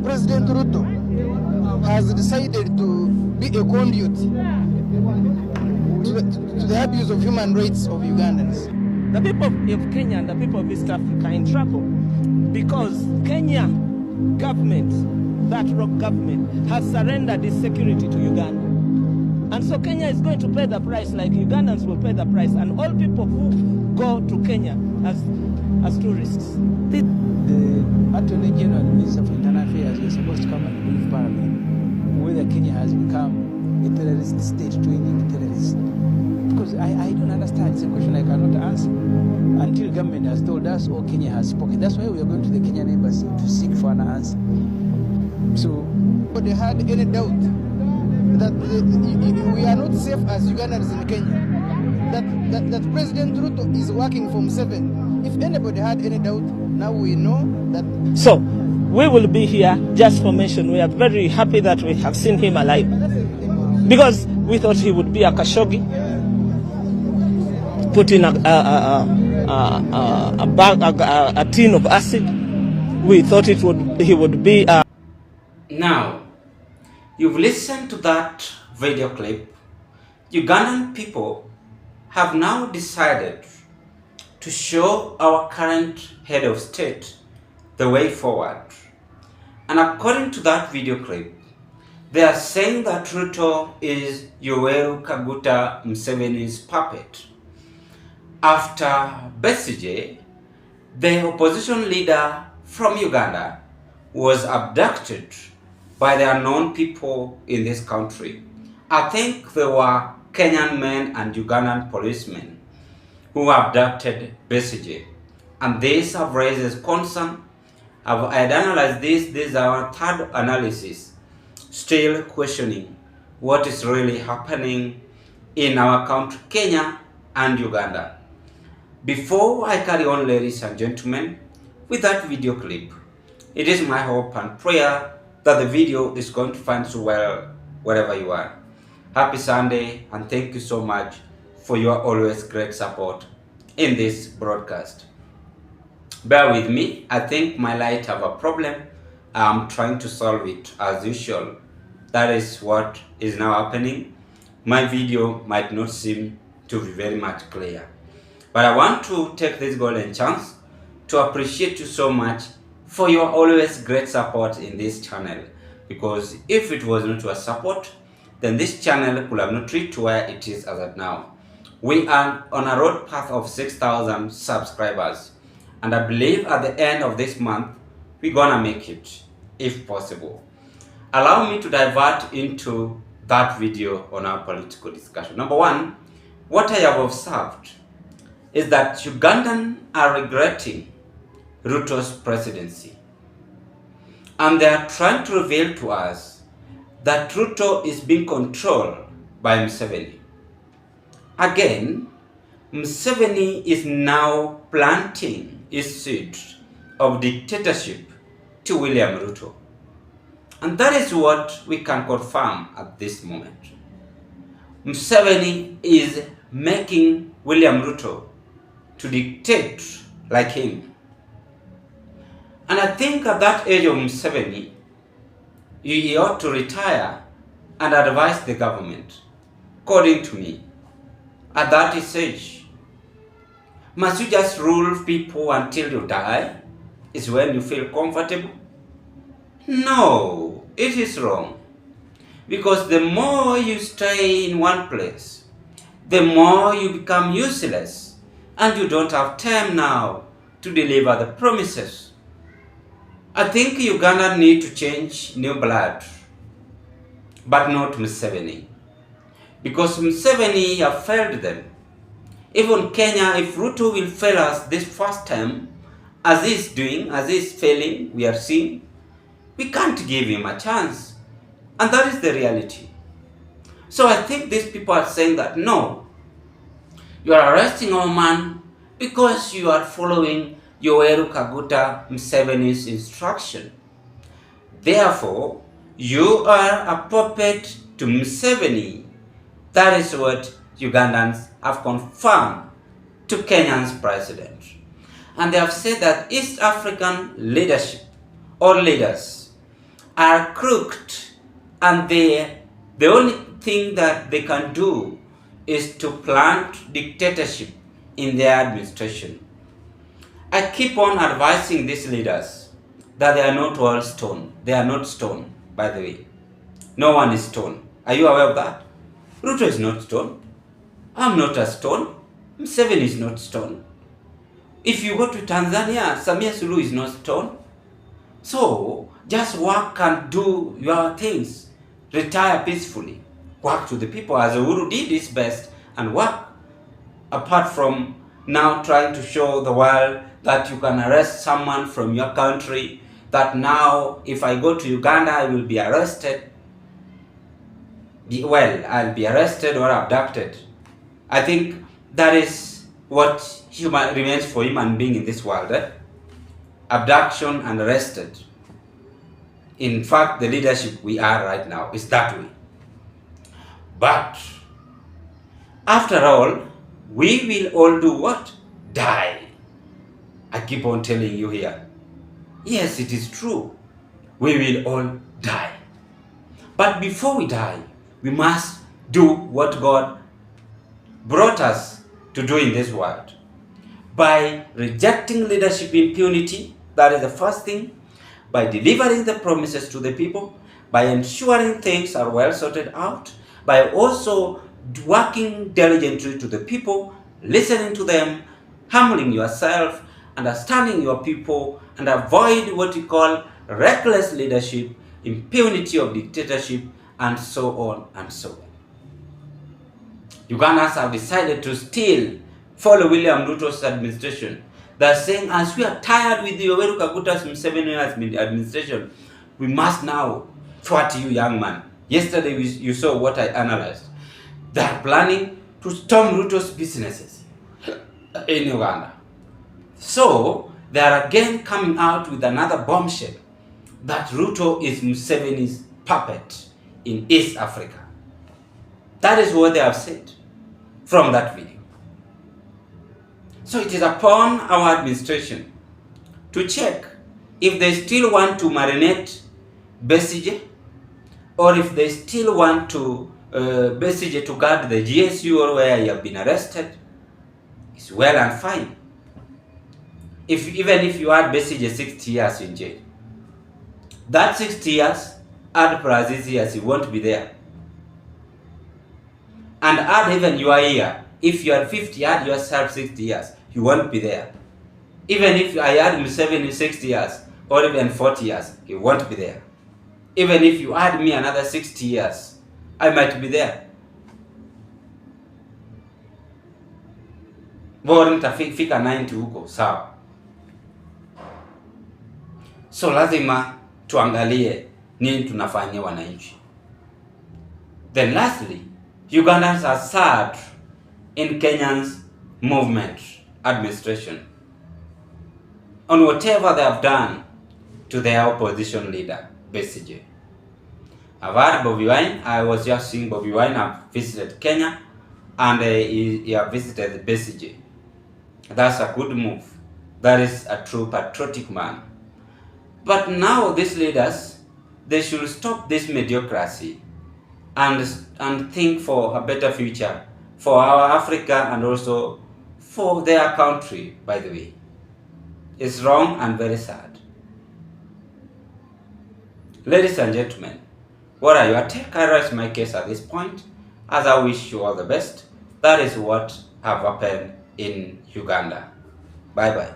President Ruto has decided to be a conduit to the abuse of human rights of Ugandans. The people of Kenya and the people of East Africa are in trouble because Kenya government, that rock government, has surrendered its security to Uganda. And so Kenya is going to pay the price, like Ugandans will pay the price, and all people who go to Kenya as tourists. The Attorney General and Minister for Internal Affairs were supposed to come and brief Parliament whether Kenya has become a terrorist state training terrorists. Because I don't understand. It's a question I cannot answer until government has told us or Kenya has spoken. That's why we are going to the Kenyan Embassy to seek for an answer. So, but they had any doubt that we are not safe as Ugandans in Kenya, that President Ruto is working for Museveni. If anybody had any doubt, now we know that. So, we will be here, just for mention. We are very happy that we have seen him alive, because we thought he would be a Khashoggi, put in a tin of acid. We thought he would be a... Now, you've listened to that video clip. Ugandan people have now decided to show our current head of state the way forward. And according to that video clip, they are saying that Ruto is Yoweri Kaguta Museveni's puppet. After Besygie, the opposition leader from Uganda, was abducted by the unknown people in this country. I think they were Kenyan men and Ugandan policemen who abducted Besygie. And this have raised concern. I've analyzed this. This is our third analysis. Still questioning what is really happening in our country, Kenya and Uganda. Before I carry on, ladies and gentlemen, with that video clip, it is my hope and prayer that the video is going to find you well wherever you are. Happy Sunday, and thank you so much for your always great support in this broadcast. Bear with me, I think my light have a problem. I'm trying to solve it as usual. That is what is now happening. My video might not seem to be very much clear. But I want to take this golden chance to appreciate you so much for your always great support in this channel. Because if it was not your support, then this channel could have not reached where it is as of now. We are on a road path of 6,000 subscribers. And I believe at the end of this month, we're gonna make it, if possible. Allow me to divert into that video on our political discussion. Number one, what I have observed is that Ugandans are regretting Ruto's presidency. And they are trying to reveal to us that Ruto is being controlled by Museveni. Again, Museveni is now planting his seed of dictatorship to William Ruto. And that is what we can confirm at this moment. Museveni is making William Ruto to dictate like him. And I think at that age of Museveni, he ought to retire and advise the government. According to me, at that age, must you just rule people until you die? Is when you feel comfortable? No, it is wrong. Because the more you stay in one place, the more you become useless, and you don't have time now to deliver the promises. I think Uganda need to change new blood, but not Museveni. Because Museveni have failed them. Even Kenya, if Ruto will fail us this first time, as he is doing, as he is failing, we are seeing, we can't give him a chance. And that is the reality. So I think these people are saying that, no, you are arresting our man because you are following Yoweri Kaguta Museveni's instruction. Therefore, you are a puppet to Museveni. That is what Ugandans have confirmed to Kenya's president. And they have said that East African leadership or leaders are crooked, and the only thing that they can do is to plant dictatorship in their administration. I keep on advising these leaders that they are not all stone. They are not stone, by the way. No one is stone. Are you aware of that? Ruto is not stone. I'm not a stone. Museveni is not stone. If you go to Tanzania, Samia Suluhu is not stone. So, just work and do your things. Retire peacefully. Work to the people as Uhuru did his best and work. Apart from now trying to show the world that you can arrest someone from your country, that now if I go to Uganda I will be arrested. Well, I'll be arrested or abducted. I think that is what remains for human being in this world. Abduction and arrested. In fact, the leadership we are right now is that way. But after all, we will all do what? Die. I keep on telling you here. Yes, it is true. We will all die. But before we die, we must do what God brought us to do in this world. By rejecting leadership impunity, that is the first thing. By delivering the promises to the people, by ensuring things are well sorted out, by also working diligently to the people, listening to them, humbling yourself, understanding your people, and avoid what you call reckless leadership, impunity of dictatorship, and so on and so on. Ugandans have decided to still follow William Ruto's administration. They're saying, as we are tired with the Yoweri Kaguta Museveni administration, we must now thwart you, young man. Yesterday you saw what I analyzed. They are planning to storm Ruto's businesses in Uganda. So they are again coming out with another bombshell that Ruto is Museveni's puppet in East Africa. That is what they have said from that video. So it is upon our administration to check if they still want to marinate Besygie, or if they still want to Besygie to guard the GSU or where he have been arrested. It's well and fine. Even if you add Besygie 60 years in jail, that 60 years, add plus this years, you won't be there. And add even your year. If you are 50, add yourself 60 years, you won't be there. Even if I add Museveni 60 years, or even 40 years, he won't be there. Even if you add me another 60 years, I might be there. Bora nitafika 90 huko, sawa. So lazima tuangalie nini tunafanyia wananchi. Then lastly, Ugandans are sad in Kenyan's movement administration on whatever they have done to their opposition leader, Besygie. I've heard Bobi Wine. I was just seeing Bobi Wine have visited Kenya, and he have visited Besygie. That's a good move. That is a true patriotic man. But now these leaders, they should stop this mediocrity and think for a better future for our Africa and also for their country, by the way. It's wrong and very sad. Ladies and gentlemen, what are your take? I rest my case at this point, as I wish you all the best. That is what have happened in Uganda. Bye-bye.